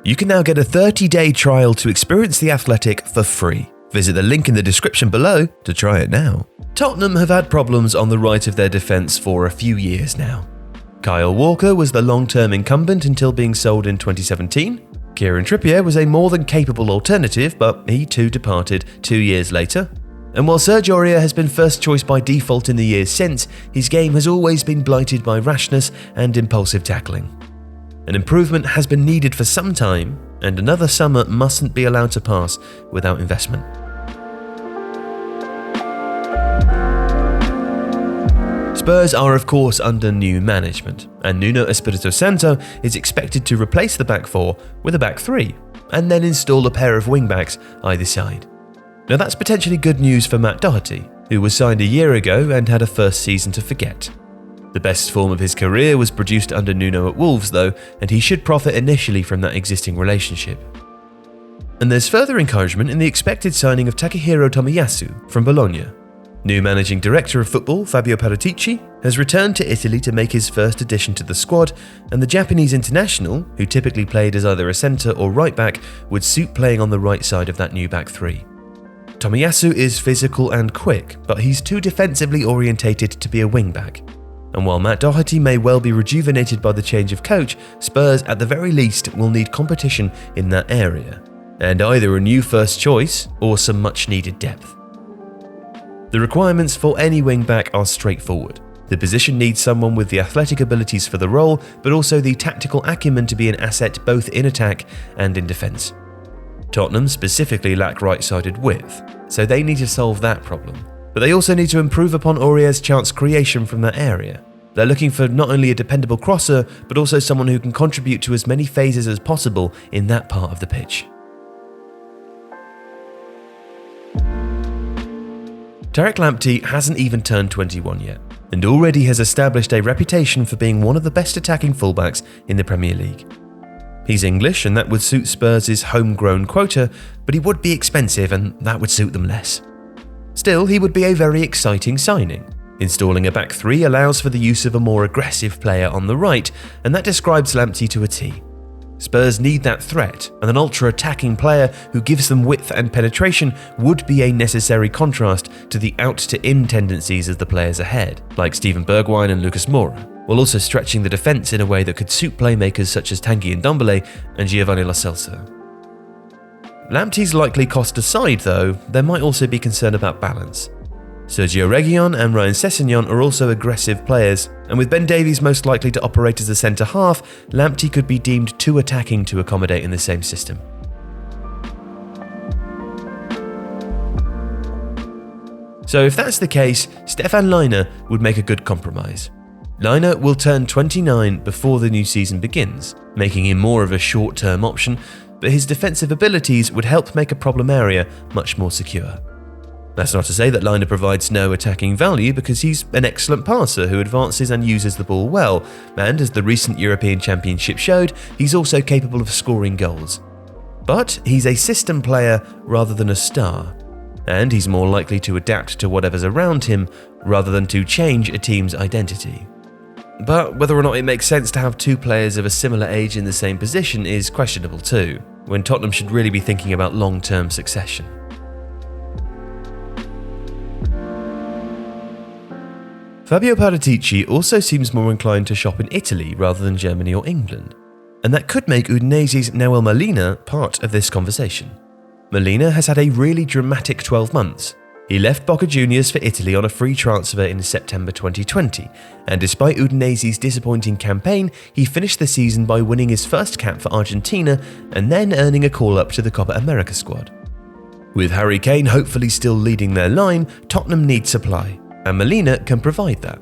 You can now get a 30-day trial to experience The Athletic for free. Visit the link in the description below to try it now. Tottenham have had problems on the right of their defence for a few years now. Kyle Walker was the long-term incumbent until being sold in 2017. Kieran Trippier was a more than capable alternative, but he too departed 2 years later. And while Serge Aurier has been first choice by default in the years since, his game has always been blighted by rashness and impulsive tackling. An improvement has been needed for some time, and another summer mustn't be allowed to pass without investment. Spurs are of course under new management, and Nuno Espirito Santos is expected to replace the back four with a back three, and then install a pair of wing-backs either side. Now that's potentially good news for Matt Doherty, who was signed a year ago and had a first season to forget. The best form of his career was produced under Nuno at Wolves though, and he should profit initially from that existing relationship. And there's further encouragement in the expected signing of Takehiro Tomiyasu from Bologna. New Managing Director of Football, Fabio Paratici, has returned to Italy to make his first addition to the squad, and the Japanese international, who typically played as either a centre or right back, would suit playing on the right side of that new back three. Tomiyasu is physical and quick, but he's too defensively orientated to be a wing back. And while Matt Doherty may well be rejuvenated by the change of coach, Spurs at the very least will need competition in that area, and either a new first choice or some much needed depth. The requirements for any wing-back are straightforward. The position needs someone with the athletic abilities for the role, but also the tactical acumen to be an asset both in attack and in defence. Tottenham specifically lack right-sided width, so they need to solve that problem. But they also need to improve upon Aurier's chance creation from that area. They're looking for not only a dependable crosser, but also someone who can contribute to as many phases as possible in that part of the pitch. Tariq Lamptey hasn't even turned 21 yet, and already has established a reputation for being one of the best attacking fullbacks in the Premier League. He's English, and that would suit Spurs' homegrown quota, but he would be expensive, and that would suit them less. Still, he would be a very exciting signing. Installing a back three allows for the use of a more aggressive player on the right, and that describes Lamptey to a T. Spurs need that threat, and an ultra-attacking player who gives them width and penetration would be a necessary contrast to the out-to-in tendencies of the players ahead, like Steven Bergwijn and Lucas Moura, while also stretching the defence in a way that could suit playmakers such as Tanguy Ndombele and Giovanni Lo Celso. Lamptey's likely cost aside though, there might also be concern about balance. Sergio Reguilon and Ryan Sessegnon are also aggressive players, and with Ben Davies most likely to operate as a centre-half, Lamptey could be deemed too attacking to accommodate in the same system. So if that's the case, Stefan Lainer would make a good compromise. Lainer will turn 29 before the new season begins, making him more of a short-term option, but his defensive abilities would help make a problem area much more secure. That's not to say that Lainer provides no attacking value, because he's an excellent passer who advances and uses the ball well, and as the recent European Championship showed, he's also capable of scoring goals. But he's a system player rather than a star, and he's more likely to adapt to whatever's around him rather than to change a team's identity. But whether or not it makes sense to have two players of a similar age in the same position is questionable too, when Tottenham should really be thinking about long-term succession. Fabio Paratici also seems more inclined to shop in Italy rather than Germany or England, and that could make Udinese's Nahuel Molina part of this conversation. Molina has had a really dramatic 12 months. He left Boca Juniors for Italy on a free transfer in September 2020, and despite Udinese's disappointing campaign, he finished the season by winning his first cap for Argentina and then earning a call-up to the Copa America squad. With Harry Kane hopefully still leading their line, Tottenham need supply, and Molina can provide that.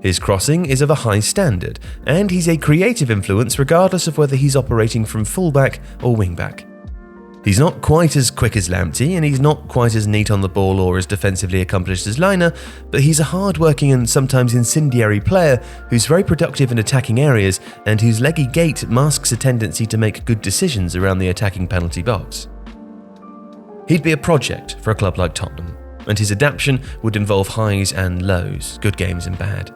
His crossing is of a high standard, and he's a creative influence regardless of whether he's operating from fullback or wingback. He's not quite as quick as Lamptey, and he's not quite as neat on the ball or as defensively accomplished as Lainer, but he's a hard-working and sometimes incendiary player who's very productive in attacking areas and whose leggy gait masks a tendency to make good decisions around the attacking penalty box. He'd be a project for a club like Tottenham, and his adaptation would involve highs and lows, good games and bad.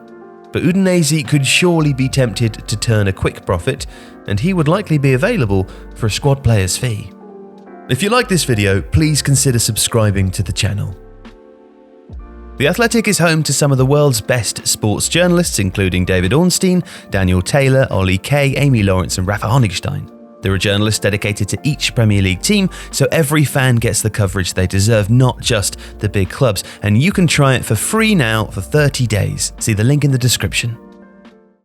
but Udinese could surely be tempted to turn a quick profit, and he would likely be available for a squad player's fee. If you like this video, please consider subscribing to the channel. The Athletic is home to some of the world's best sports journalists, including David Ornstein, Daniel Taylor, Ollie Kay, Amy Lawrence and Rafa Honigstein. There are journalists dedicated to each Premier League team, so every fan gets the coverage they deserve, not just the big clubs. And you can try it for free now for 30 days. See the link in the description.